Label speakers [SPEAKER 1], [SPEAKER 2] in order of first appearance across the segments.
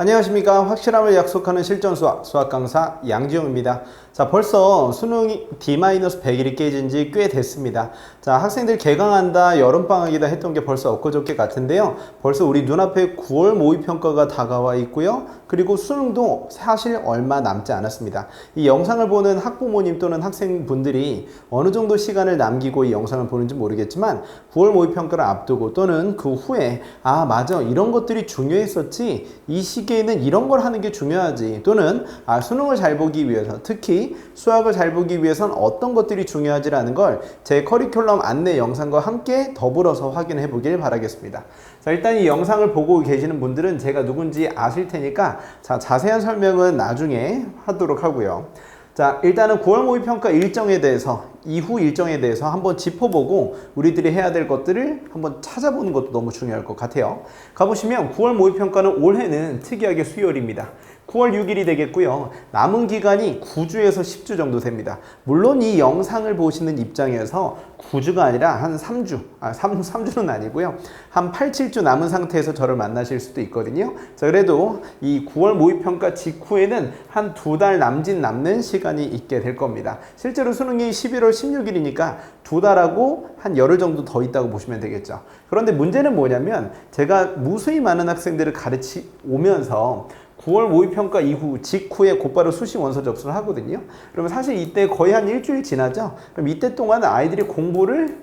[SPEAKER 1] 안녕하십니까. 확실함을 약속하는 실전수학 수학강사 양지용입니다. 자, 벌써 수능 D-100일이 깨진 지 꽤 됐습니다. 자, 학생들 개강한다, 여름방학이다 했던 게 벌써 엊그저께 같은데요. 벌써 우리 눈앞에 9월 모의평가가 다가와 있고요. 그리고 수능도 사실 얼마 남지 않았습니다. 이 영상을 보는 학부모님 또는 학생분들이 어느 정도 시간을 남기고 이 영상을 보는지 모르겠지만 9월 모의평가를 앞두고 또는 그 후에 맞아, 이런 것들이 중요했었지, 이 시기에는 이런 걸 하는 게 중요하지, 또는 수능을 잘 보기 위해서, 특히 수학을 잘 보기 위해선 어떤 것들이 중요하지라는 걸 제 커리큘럼 안내 영상과 함께 더불어서 확인해 보길 바라겠습니다. 자, 일단 이 영상을 보고 계시는 분들은 제가 누군지 아실 테니까 자세한 설명은 나중에 하도록 하고요. 자, 일단은 9월 모의평가 일정에 대해서, 이후 일정에 대해서 한번 짚어보고 우리들이 해야 될 것들을 한번 찾아보는 것도 너무 중요할 것 같아요. 가보시면 9월 모의평가는 올해는 특이하게 수요일입니다. 9월 6일이 되겠고요. 남은 기간이 9주에서 10주 정도 됩니다. 물론 이 영상을 보시는 입장에서 9주가 아니라 한 3주, 3주는 아니고요. 한 8, 7주 남은 상태에서 저를 만나실 수도 있거든요. 자, 그래도 이 9월 모의평가 직후에는 한 2달 남는 시간이 있게 될 겁니다. 실제로 수능이 11월 16일이니까 2달하고 한 열흘 정도 더 있다고 보시면 되겠죠. 그런데 문제는 뭐냐면 제가 무수히 많은 학생들을 가르치오면서 9월 모의평가 이후 직후에 곧바로 수시 원서 접수를 하거든요. 그러면 사실 이때 거의 한 일주일 지나죠. 그럼 이때 동안 아이들이 공부를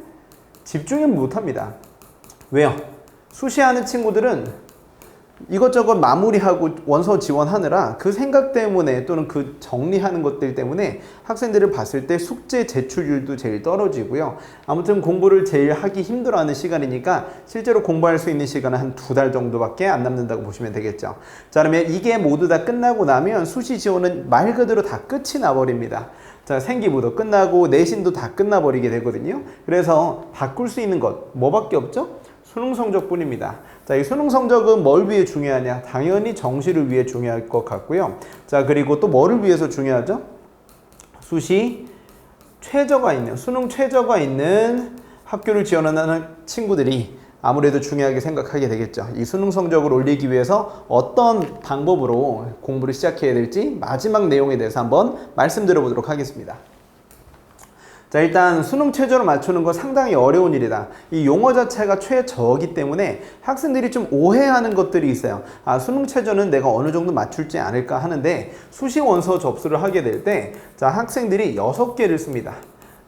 [SPEAKER 1] 집중을 못합니다. 왜요? 수시하는 친구들은 이것저것 마무리하고 원서 지원하느라 그 생각 때문에 또는 그 정리하는 것들 때문에 학생들을 봤을 때 숙제 제출률도 제일 떨어지고요. 아무튼 공부를 제일 하기 힘들어하는 시간이니까 실제로 공부할 수 있는 시간은 한 2달 정도밖에 안 남는다고 보시면 되겠죠. 자, 그러면 이게 모두 다 끝나고 나면 수시 지원은 말 그대로 다 끝이 나버립니다. 자, 생기부도 끝나고 내신도 다 끝나버리게 되거든요. 그래서 바꿀 수 있는 것 뭐밖에 없죠? 수능 성적뿐입니다. 자, 이 수능 성적은 뭘 위해 중요하냐? 당연히 정시를 위해 중요할 것 같고요. 자, 그리고 또 뭐를 위해서 중요하죠? 수시 최저가 있는, 수능 최저가 있는 학교를 지원하는 친구들이 아무래도 중요하게 생각하게 되겠죠. 이 수능 성적을 올리기 위해서 어떤 방법으로 공부를 시작해야 될지 마지막 내용에 대해서 한번 말씀드려 보도록 하겠습니다. 자, 일단 수능 최저를 맞추는 건 상당히 어려운 일이다. 이 용어 자체가 최저이기 때문에 학생들이 좀 오해하는 것들이 있어요. 수능 최저는 내가 어느 정도 맞출지 않을까 하는데 수시 원서 접수를 하게 될 때 학생들이 6개를 씁니다.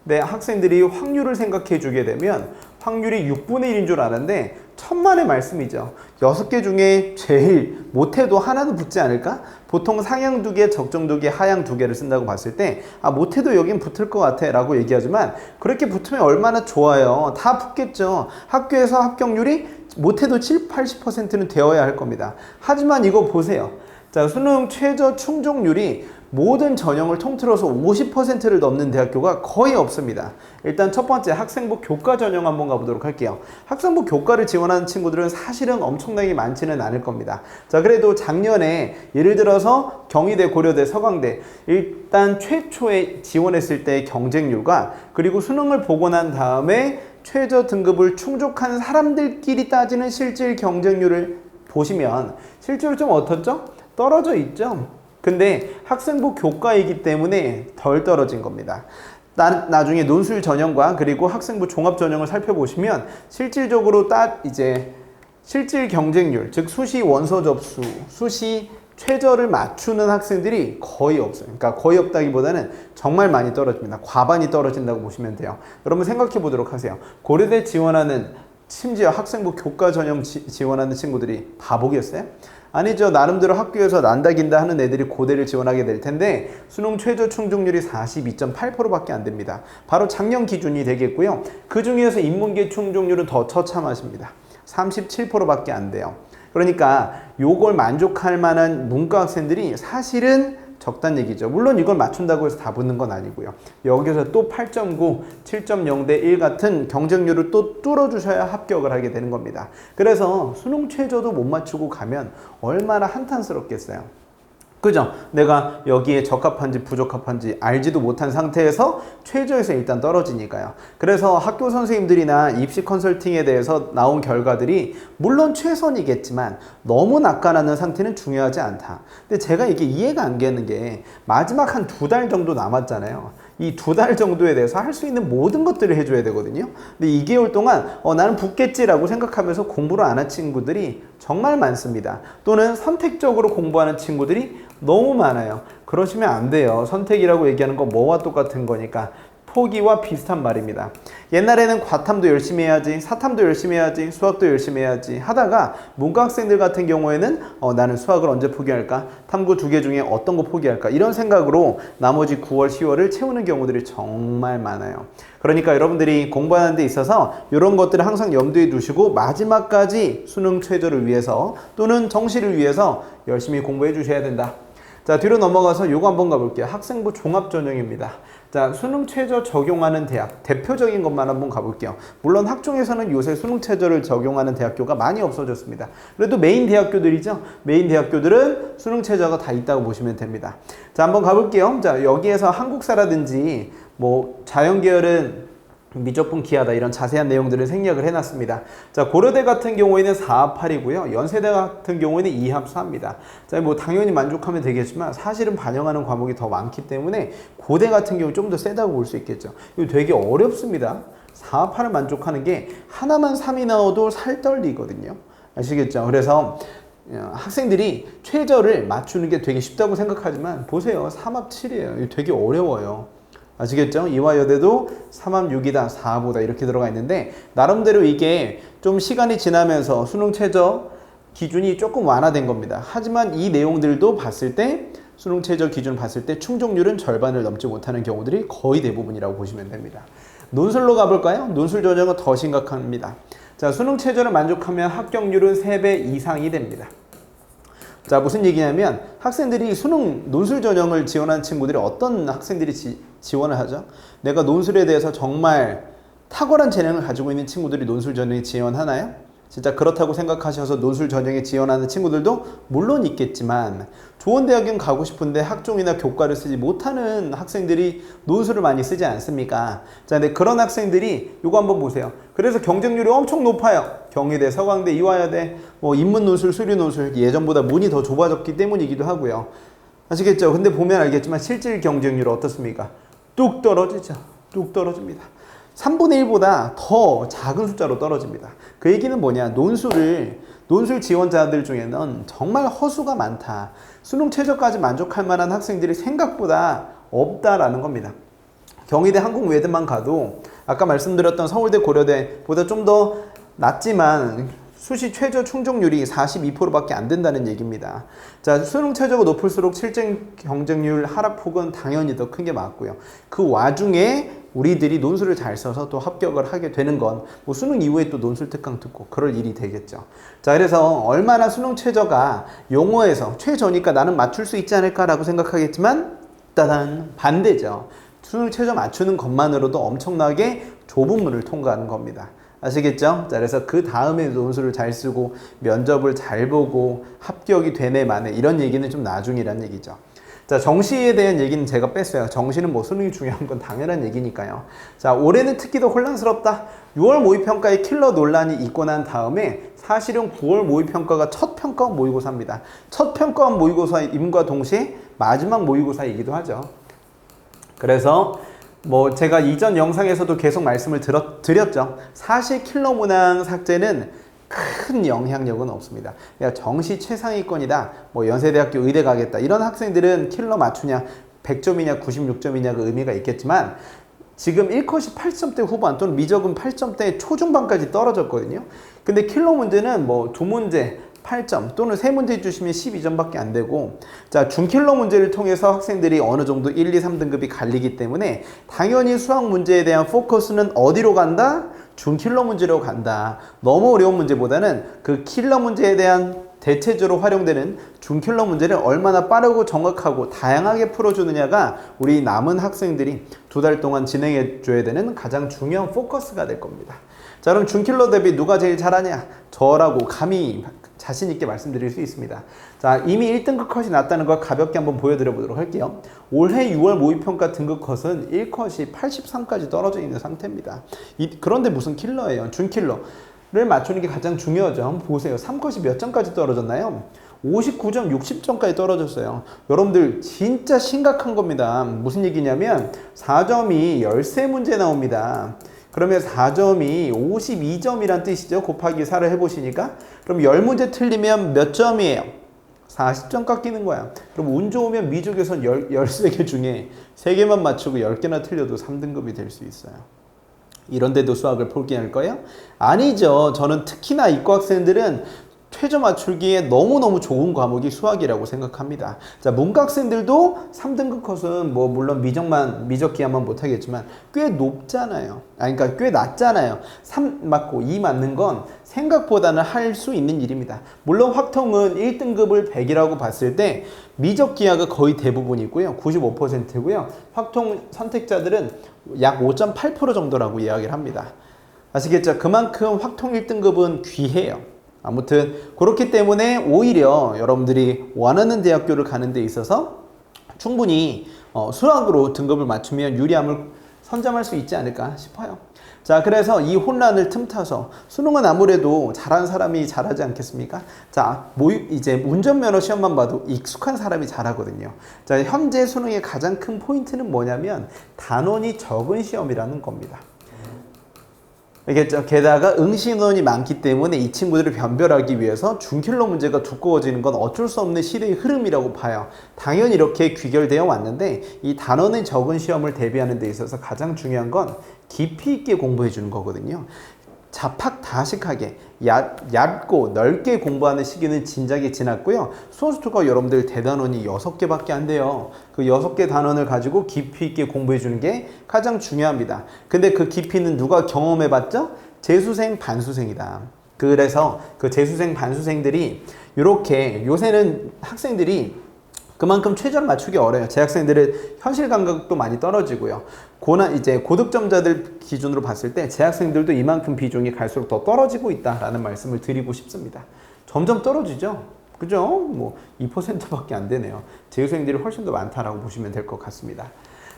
[SPEAKER 1] 네, 학생들이 확률을 생각해 주게 되면 확률이 6분의 1인 줄 아는데 천만의 말씀이죠. 6개 중에 제일 못해도 하나는 붙지 않을까? 보통 상향 2개, 적정 2개, 하향 2개를 쓴다고 봤을 때 못해도 여긴 붙을 것 같아 라고 얘기하지만 그렇게 붙으면 얼마나 좋아요. 다 붙겠죠. 학교에서 합격률이 못해도 7, 80%는 되어야 할 겁니다. 하지만 이거 보세요. 자, 수능 최저 충족률이 모든 전형을 통틀어서 50%를 넘는 대학교가 거의 없습니다. 일단 첫 번째 학생부 교과 전형 한번 가보도록 할게요. 학생부 교과를 지원하는 친구들은 사실은 엄청나게 많지는 않을 겁니다. 자, 그래도 작년에 예를 들어서 경희대, 고려대, 서강대 일단 최초에 지원했을 때의 경쟁률과 그리고 수능을 보고 난 다음에 최저 등급을 충족한 사람들끼리 따지는 실질 경쟁률을 보시면 실제로 좀 어떻죠? 떨어져 있죠. 근데 학생부 교과이기 때문에 덜 떨어진 겁니다. 나중에 논술 전형과 그리고 학생부 종합 전형을 살펴보시면 실질적으로 실질 경쟁률, 즉 수시 원서 접수, 수시 최저를 맞추는 학생들이 거의 없어요. 그러니까 거의 없다기보다는 정말 많이 떨어집니다. 과반이 떨어진다고 보시면 돼요. 여러분 생각해 보도록 하세요. 고려대 지원하는, 심지어 학생부 교과 전형 지원하는 친구들이 바보겠어요? 아니죠. 나름대로 학교에서 난다긴다 하는 애들이 고대를 지원하게 될 텐데 수능 최저 충족률이 42.8%밖에 안 됩니다. 바로 작년 기준이 되겠고요. 그 중에서 인문계 충족률은 더 처참하십니다. 37%밖에 안 돼요. 그러니까 요걸 만족할 만한 문과 학생들이 사실은 적단 얘기죠. 물론 이걸 맞춘다고 해서 다 붙는 건 아니고요. 여기서 또 8.9, 7.0 대 1 같은 경쟁률을 또 뚫어주셔야 합격을 하게 되는 겁니다. 그래서 수능 최저도 못 맞추고 가면 얼마나 한탄스럽겠어요. 그죠? 내가 여기에 적합한지 부적합한지 알지도 못한 상태에서 최저에서 일단 떨어지니까요. 그래서 학교 선생님들이나 입시 컨설팅에 대해서 나온 결과들이 물론 최선이겠지만 너무 낙관하는 상태는 중요하지 않다. 근데 제가 이게 이해가 안 가는 게 마지막 한 2달 정도 남았잖아요. 이 2달 정도에 대해서 할 수 있는 모든 것들을 해줘야 되거든요. 근데 2개월 동안 나는 붙겠지라고 생각하면서 공부를 안 한 친구들이 정말 많습니다. 또는 선택적으로 공부하는 친구들이 너무 많아요. 그러시면 안 돼요. 선택이라고 얘기하는 건 뭐와 똑같은 거니까. 포기와 비슷한 말입니다. 옛날에는 과탐도 열심히 해야지, 사탐도 열심히 해야지, 수학도 열심히 해야지 하다가 문과 학생들 같은 경우에는 나는 수학을 언제 포기할까? 탐구 2개 중에 어떤 거 포기할까? 이런 생각으로 나머지 9월, 10월을 채우는 경우들이 정말 많아요. 그러니까 여러분들이 공부하는 데 있어서 이런 것들을 항상 염두에 두시고 마지막까지 수능 최저를 위해서 또는 정시를 위해서 열심히 공부해 주셔야 된다. 자, 뒤로 넘어가서 요거 한번 가볼게요. 학생부 종합전형입니다. 자, 수능 최저 적용하는 대학 대표적인 것만 한번 가볼게요. 물론 학종에서는 요새 수능 최저를 적용하는 대학교가 많이 없어졌습니다. 그래도 메인 대학교들이죠. 메인 대학교들은 수능 최저가 다 있다고 보시면 됩니다. 자, 한번 가볼게요. 자, 여기에서 한국사라든지 뭐 자연계열은 미적분 기하다 이런 자세한 내용들을 생략을 해놨습니다. 자, 고려대 같은 경우에는 4합 8이고요. 연세대 같은 경우에는 2합 4입니다. 자, 뭐 당연히 만족하면 되겠지만 사실은 반영하는 과목이 더 많기 때문에 고대 같은 경우 좀 더 세다고 볼 수 있겠죠. 이거 되게 어렵습니다. 4합 8을 만족하는 게 하나만 3이 나와도 살 떨리거든요. 아시겠죠? 그래서 학생들이 최저를 맞추는 게 되게 쉽다고 생각하지만 보세요. 3합 7이에요. 이거 되게 어려워요. 아시겠죠? 이화여대도 3합 6이다, 4보다 이렇게 들어가 있는데 나름대로 이게 좀 시간이 지나면서 수능 최저 기준이 조금 완화된 겁니다. 하지만 이 내용들도 봤을 때 수능 최저 기준 봤을 때 충족률은 절반을 넘지 못하는 경우들이 거의 대부분이라고 보시면 됩니다. 논술로 가볼까요? 논술 전형은 더 심각합니다. 자, 수능 최저를 만족하면 합격률은 3배 이상이 됩니다. 자, 무슨 얘기냐면 학생들이 수능 논술 전형을 지원하는 친구들이 어떤 학생들이 지원을 하죠? 내가 논술에 대해서 정말 탁월한 재능을 가지고 있는 친구들이 논술 전형에 지원하나요? 진짜 그렇다고 생각하셔서 논술 전형에 지원하는 친구들도 물론 있겠지만 좋은 대학은 가고 싶은데 학종이나 교과를 쓰지 못하는 학생들이 논술을 많이 쓰지 않습니까? 자, 근데 그런 학생들이 이거 한번 보세요. 그래서 경쟁률이 엄청 높아요. 경희대, 서강대, 이화여대, 뭐 인문 논술, 수리 논술 예전보다 문이 더 좁아졌기 때문이기도 하고요. 아시겠죠? 근데 보면 알겠지만 실질 경쟁률은 어떻습니까? 뚝 떨어지죠. 뚝 떨어집니다. 3분의 1보다 더 작은 숫자로 떨어집니다. 그 얘기는 뭐냐? 논술 지원자들 중에는 정말 허수가 많다. 수능 최저까지 만족할 만한 학생들이 생각보다 없다라는 겁니다. 경희대 항공외대만 가도 아까 말씀드렸던 서울대 고려대보다 좀 더 낮지만 수시 최저 충족률이 42%밖에 안 된다는 얘기입니다. 자, 수능 최저가 높을수록 실전 경쟁률 하락폭은 당연히 더 큰 게 맞고요. 그 와중에 우리들이 논술을 잘 써서 또 합격을 하게 되는 건 뭐 수능 이후에 또 논술 특강 듣고 그럴 일이 되겠죠. 자, 그래서 얼마나 수능 최저가 용어에서 최저니까 나는 맞출 수 있지 않을까라고 생각하겠지만 따단 반대죠. 수능 최저 맞추는 것만으로도 엄청나게 좁은 문을 통과하는 겁니다. 아시겠죠? 자, 그래서 그 다음에 논술을 잘 쓰고 면접을 잘 보고 합격이 되네 마네 이런 얘기는 좀 나중이란 얘기죠. 자, 정시에 대한 얘기는 제가 뺐어요. 정시는 뭐 수능이 중요한 건 당연한 얘기니까요. 자, 올해는 특히 더 혼란스럽다. 6월 모의평가의 킬러 논란이 있고 난 다음에 사실은 9월 모의평가가 첫 평가원 모의고사입니다. 첫 평가원 모의고사임과 동시에 마지막 모의고사이기도 하죠. 그래서 뭐 제가 이전 영상에서도 계속 말씀을 드렸죠. 사실 킬러 문항 삭제는 큰 영향력은 없습니다. 그러니까 정시 최상위권이다. 뭐 연세대학교 의대 가겠다. 이런 학생들은 킬러 맞추냐 100점이냐 96점이냐가 의미가 있겠지만 지금 1컷이 8점대 후반 또는 미적은 8점대 초중반까지 떨어졌거든요. 근데 킬러 문제는 뭐 2문제 8점 또는 3문제 주시면 12점밖에 안 되고 자, 중킬러 문제를 통해서 학생들이 어느 정도 1, 2, 3등급이 갈리기 때문에 당연히 수학 문제에 대한 포커스는 어디로 간다? 중킬러 문제로 간다. 너무 어려운 문제보다는 그 킬러 문제에 대한 대체적으로 활용되는 중킬러 문제를 얼마나 빠르고 정확하고 다양하게 풀어주느냐가 우리 남은 학생들이 2달 동안 진행해 줘야 되는 가장 중요한 포커스가 될 겁니다. 자, 그럼 준킬러 대비 누가 제일 잘하냐? 저라고 감히 자신 있게 말씀드릴 수 있습니다. 자, 이미 1등급 컷이 났다는 걸 가볍게 한번 보여드려 보도록 할게요. 올해 6월 모의평가 등급 컷은 1컷이 83까지 떨어져 있는 상태입니다. 그런데 무슨 킬러예요? 준킬러를 맞추는 게 가장 중요하죠. 한번 보세요. 3컷이 몇 점까지 떨어졌나요? 59점, 60점까지 떨어졌어요. 여러분들 진짜 심각한 겁니다. 무슨 얘기냐면 4점이 13문제 나옵니다. 그러면 4점이 52점이란 뜻이죠. 곱하기 4를 해보시니까. 그럼 10문제 틀리면 몇 점이에요? 40점 깎이는 거야. 그럼 운 좋으면 미적에선 13개 중에 3개만 맞추고 10개나 틀려도 3등급이 될 수 있어요. 이런데도 수학을 포기할 거예요? 아니죠. 저는 특히나 이과 학생들은 최저 맞추기에 너무너무 좋은 과목이 수학이라고 생각합니다. 자, 문과 학생들도 3등급 컷은 뭐 물론 미적 기하만 못하겠지만 꽤 높잖아요. 그러니까 꽤 낮잖아요. 3 맞고 2 맞는 건 생각보다는 할 수 있는 일입니다. 물론 확통은 1등급을 100이라고 봤을 때 미적 기하가 거의 대부분이고요. 95%고요. 확통 선택자들은 약 5.8% 정도라고 이야기를 합니다. 아시겠죠? 그만큼 확통 1등급은 귀해요. 아무튼 그렇기 때문에 오히려 여러분들이 원하는 대학교를 가는 데 있어서 충분히 수학으로 등급을 맞추면 유리함을 선점할 수 있지 않을까 싶어요. 자, 그래서 이 혼란을 틈타서 수능은 아무래도 잘하는 사람이 잘하지 않겠습니까? 자, 이제 운전면허 시험만 봐도 익숙한 사람이 잘하거든요. 자, 현재 수능의 가장 큰 포인트는 뭐냐면 단원이 적은 시험이라는 겁니다. 알겠죠? 게다가 응시인원이 많기 때문에 이 친구들을 변별하기 위해서 준킬러 문제가 두꺼워지는 건 어쩔 수 없는 시대의 흐름이라고 봐요. 당연히 이렇게 귀결되어 왔는데 이 단원의 적은 시험을 대비하는 데 있어서 가장 중요한 건 깊이 있게 공부해 주는 거거든요. 자팍다식하게 얕고 넓게 공부하는 시기는 진작에 지났고요. 수험수투가 여러분들 대단원이 6개밖에 안 돼요. 그 6개 단원을 가지고 깊이 있게 공부해 주는 게 가장 중요합니다. 근데 그 깊이는 누가 경험해 봤죠? 재수생, 반수생이다. 그래서 그 재수생, 반수생들이 이렇게 요새는 학생들이 그만큼 최저를 맞추기 어려워요. 재학생들은 현실 감각도 많이 떨어지고요. 이제 고득점자들 기준으로 봤을 때 재학생들도 이만큼 비중이 갈수록 더 떨어지고 있다라는 말씀을 드리고 싶습니다. 점점 떨어지죠? 그죠? 뭐 2%밖에 안 되네요. 재수생들이 훨씬 더 많다라고 보시면 될 것 같습니다.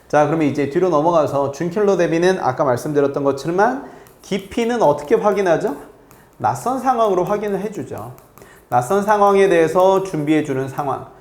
[SPEAKER 1] 자, 그러면 이제 뒤로 넘어가서 준킬러 대비는 아까 말씀드렸던 것처럼 깊이는 어떻게 확인하죠? 낯선 상황으로 확인을 해주죠. 낯선 상황에 대해서 준비해주는 상황.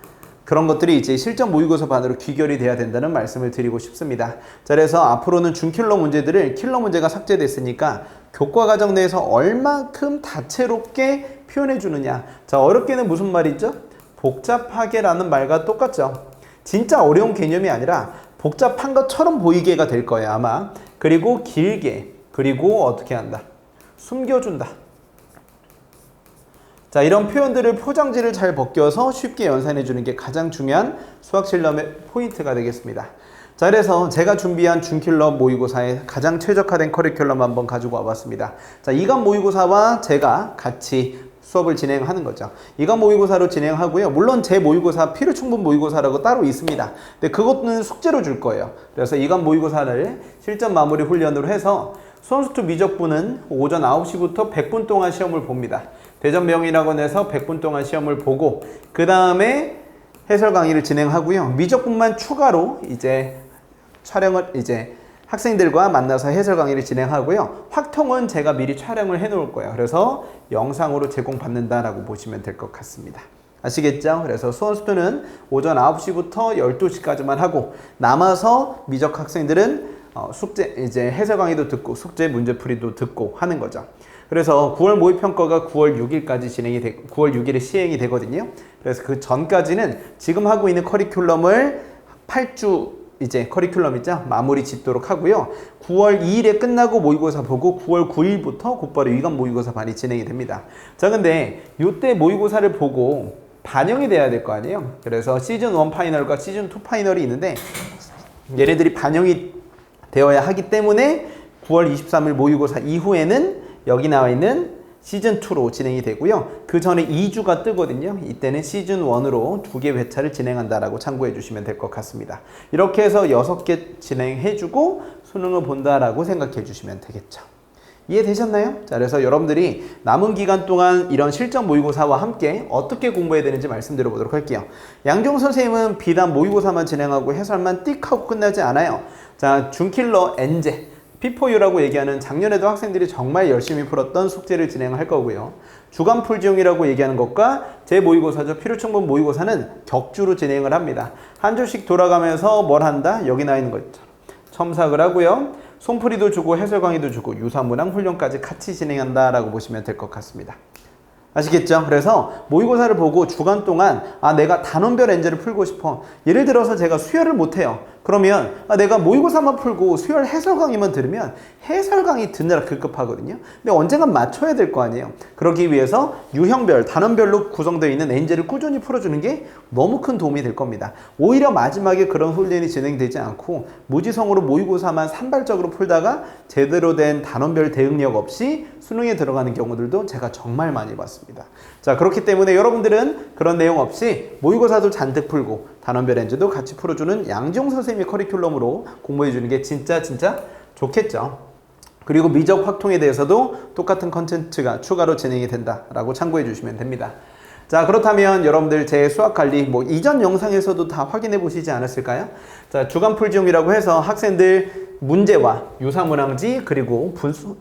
[SPEAKER 1] 그런 것들이 이제 실전 모의고사 반으로 귀결이 돼야 된다는 말씀을 드리고 싶습니다. 자, 그래서 앞으로는 준킬러 문제들을 킬러 문제가 삭제됐으니까 교과 과정 내에서 얼만큼 다채롭게 표현해 주느냐. 자, 어렵게는 무슨 말이죠? 복잡하게라는 말과 똑같죠. 진짜 어려운 개념이 아니라 복잡한 것처럼 보이게가 될 거예요, 아마. 그리고 길게, 그리고 어떻게 한다? 숨겨준다. 자, 이런 표현들을 포장지를 잘 벗겨서 쉽게 연산해 주는 게 가장 중요한 수학 실험의 포인트가 되겠습니다. 자, 그래서 제가 준비한 준킬러 모의고사에 가장 최적화된 커리큘럼 한번 가지고 와봤습니다. 자, 이간 모의고사와 제가 같이 수업을 진행하는 거죠. 이간 모의고사로 진행하고요. 물론 제 모의고사 필요충분 모의고사라고 따로 있습니다. 근데 그것은 숙제로 줄 거예요. 그래서 이간 모의고사를 실전 마무리 훈련으로 해서 수험수투 미적분은 오전 9시부터 100분 동안 시험을 봅니다. 대전명의학원에서 100분 동안 시험을 보고 그 다음에 해설 강의를 진행하고요. 미적분만 추가로 이제 촬영을 학생들과 만나서 해설 강의를 진행하고요. 확통은 제가 미리 촬영을 해 놓을 거예요. 그래서 영상으로 제공받는다라고 보시면 될 것 같습니다. 아시겠죠? 그래서 수험수투는 오전 9시부터 12시까지만 하고 남아서 미적 학생들은 숙제 이제 해설 강의도 듣고 숙제 문제풀이도 듣고 하는 거죠. 그래서 9월 모의평가가 9월 6일까지 9월 6일에 시행이 되거든요. 그래서 그 전까지는 지금 하고 있는 커리큘럼을 8주 이제 커리큘럼 있죠? 마무리 짓도록 하고요. 9월 2일에 끝나고 모의고사 보고 9월 9일부터 곧바로 이간 모의고사 반이 진행이 됩니다. 자, 근데 이때 모의고사를 보고 반영이 돼야 될 거 아니에요? 그래서 시즌 1 파이널과 시즌 2 파이널이 있는데 얘네들이 반영이 되어야 하기 때문에 9월 23일 모의고사 이후에는 여기 나와 있는 시즌2로 진행이 되고요. 그 전에 2주가 뜨거든요. 이때는 시즌1으로 2개 회차를 진행한다라고 참고해 주시면 될 것 같습니다. 이렇게 해서 6개 진행해주고 수능을 본다라고 생각해 주시면 되겠죠. 이해되셨나요? 자, 그래서 여러분들이 남은 기간 동안 이런 실전 모의고사와 함께 어떻게 공부해야 되는지 말씀드려 보도록 할게요. 양종 선생님은 비단 모의고사만 진행하고 해설만 띡 하고 끝나지 않아요. 자, 준킬러 엔제 P4U라고 얘기하는 작년에도 학생들이 정말 열심히 풀었던 숙제를 진행할 거고요. 주간 풀지용이라고 얘기하는 것과 제 모의고사죠. 필요충분 모의고사는 격주로 진행을 합니다. 한 주씩 돌아가면서 뭘 한다? 여기 나와 있는 거 있죠. 첨삭을 하고요. 손풀이도 주고 해설 강의도 주고 유사문항 훈련까지 같이 진행한다라고 보시면 될 것 같습니다. 아시겠죠? 그래서 모의고사를 보고 주간 동안 내가 단원별 엔제를 풀고 싶어. 예를 들어서 제가 수열을 못해요. 그러면 내가 모의고사만 풀고 수열 해설 강의만 들으면 해설 강의 듣느라 급급하거든요. 근데 언젠간 맞춰야 될 거 아니에요. 그러기 위해서 유형별, 단원별로 구성되어 있는 엔제를 꾸준히 풀어주는 게 너무 큰 도움이 될 겁니다. 오히려 마지막에 그런 훈련이 진행되지 않고 무지성으로 모의고사만 산발적으로 풀다가 제대로 된 단원별 대응력 없이 수능에 들어가는 경우들도 제가 정말 많이 봤습니다. 자, 그렇기 때문에 여러분들은 그런 내용 없이 모의고사도 잔뜩 풀고 단원별 엔제도 같이 풀어주는 양지용 선생님의 커리큘럼으로 공부해주는 게 진짜 좋겠죠. 그리고 미적 확통에 대해서도 똑같은 컨텐츠가 추가로 진행이 된다라고 참고해 주시면 됩니다. 자, 그렇다면 여러분들 제 수학관리 이전 영상에서도 다 확인해 보시지 않았을까요? 자, 주간풀지용이라고 해서 학생들 문제와 유사문항지 그리고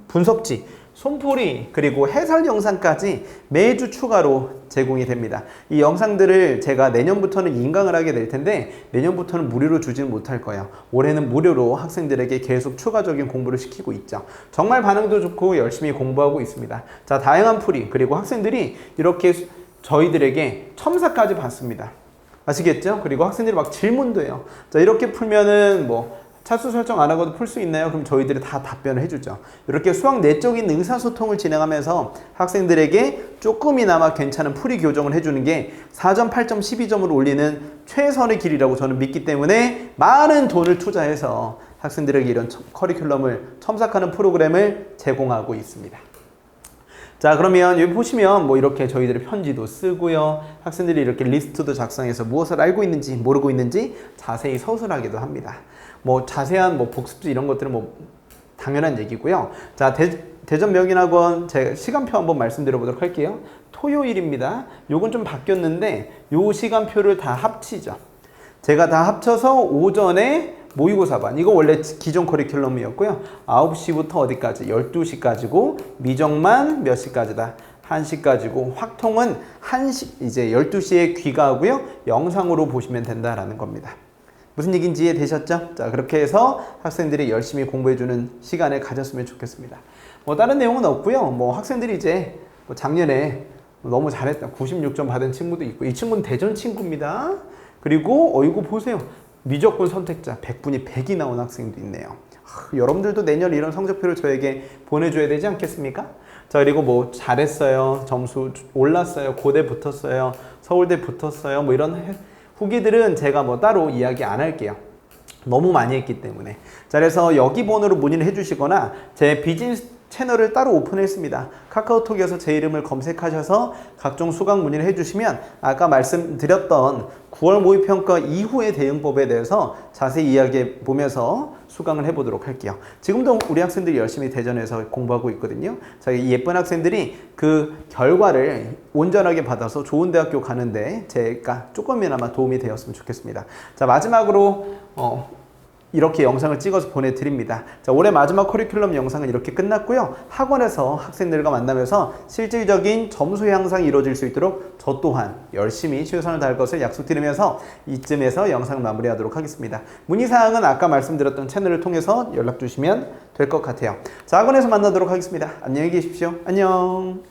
[SPEAKER 1] 분석지 손풀이 그리고 해설 영상까지 매주 추가로 제공이 됩니다. 이 영상들을 제가 내년부터는 인강을 하게 될 텐데 내년부터는 무료로 주지는 못할 거예요. 올해는 무료로 학생들에게 계속 추가적인 공부를 시키고 있죠. 정말 반응도 좋고 열심히 공부하고 있습니다. 자, 다양한 풀이 그리고 학생들이 이렇게 저희들에게 첨삭까지 받습니다. 아시겠죠? 그리고 학생들이 막 질문도 해요. 자, 이렇게 풀면은 차수 설정 안 하고도 풀 수 있나요? 그럼 저희들이 다 답변을 해주죠. 이렇게 수학 내적인 의사소통을 진행하면서 학생들에게 조금이나마 괜찮은 풀이 교정을 해주는 게 4점, 8점, 12점을 올리는 최선의 길이라고 저는 믿기 때문에 많은 돈을 투자해서 학생들에게 이런 커리큘럼을 첨삭하는 프로그램을 제공하고 있습니다. 자, 그러면 여기 보시면 이렇게 저희들의 편지도 쓰고요. 학생들이 이렇게 리스트도 작성해서 무엇을 알고 있는지 모르고 있는지 자세히 서술하기도 합니다. 자세한 복습지 이런 것들은 당연한 얘기고요. 자, 대전 명인학원 제 시간표 한번 말씀드려 보도록 할게요. 토요일입니다. 요건 좀 바뀌었는데 요 시간표를 다 합치죠. 제가 다 합쳐서 오전에 모의고사반 이거 원래 기존 커리큘럼이었고요. 9시부터 어디까지? 12시까지고 미적만 몇 시까지다? 1시까지고 확통은 1시 이제 12시에 귀가하고요. 영상으로 보시면 된다라는 겁니다. 무슨 얘기인지 이해되셨죠? 자, 그렇게 해서 학생들이 열심히 공부해주는 시간을 가졌으면 좋겠습니다. 다른 내용은 없고요. 학생들이 이제 작년에 너무 잘했다. 96점 받은 친구도 있고 이 친구는 대전 친구입니다. 그리고 이거 보세요. 미적분 선택자 100분이 100이 나온 학생도 있네요. 여러분들도 내년 이런 성적표를 저에게 보내줘야 되지 않겠습니까? 자, 그리고 잘했어요. 점수 올랐어요. 고대 붙었어요. 서울대 붙었어요. 이런 후기들은 제가 따로 이야기 안 할게요. 너무 많이 했기 때문에. 자, 그래서 여기 번호로 문의를 해주시거나 제 비즈니스 채널을 따로 오픈했습니다. 카카오톡에서 제 이름을 검색하셔서 각종 수강 문의를 해주시면 아까 말씀드렸던 9월 모의평가 이후의 대응법에 대해서 자세히 이야기해 보면서 수강을 해보도록 할게요. 지금도 우리 학생들이 열심히 대전에서 공부하고 있거든요. 자, 이 예쁜 학생들이 그 결과를 온전하게 받아서 좋은 대학교 가는데 제가 조금이나마 도움이 되었으면 좋겠습니다. 자, 마지막으로 이렇게 영상을 찍어서 보내드립니다. 자, 올해 마지막 커리큘럼 영상은 이렇게 끝났고요. 학원에서 학생들과 만나면서 실질적인 점수 향상이 이루어질 수 있도록 저 또한 열심히 최선을 다할 것을 약속드리면서 이쯤에서 영상 마무리하도록 하겠습니다. 문의사항은 아까 말씀드렸던 채널을 통해서 연락 주시면 될 것 같아요. 자, 학원에서 만나도록 하겠습니다. 안녕히 계십시오. 안녕.